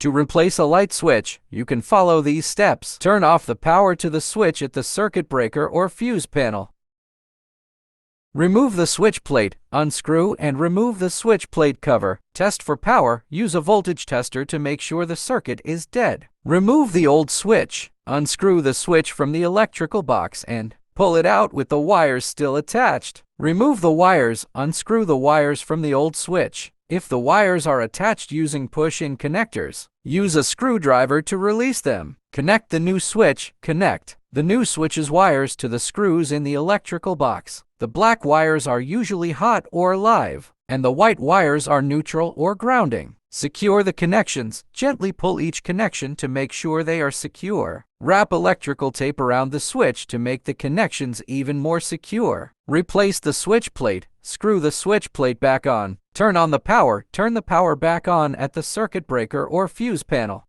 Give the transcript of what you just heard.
To replace a light switch, you can follow these steps. Turn off the power to the switch at the circuit breaker or fuse panel. Remove the switch plate, unscrew and remove the switch plate cover. Test for power. Use a voltage tester to make sure the circuit is dead. Remove the old switch. Unscrew the switch from the electrical box and pull it out with the wires still attached. Remove the wires. Unscrew the wires from the old switch. If the wires are attached using push-in connectors, use a screwdriver to release them. Connect the new switch. Connect the new switch's wires to the screws in the electrical box. The black wires are usually hot or live, and the white wires are neutral or grounding. Secure the connections. Gently pull each connection to make sure they are secure. Wrap electrical tape around the switch to make the connections even more secure. Replace the switch plate. Screw the switch plate back on. Turn on the power. Turn the power back on at the circuit breaker or fuse panel.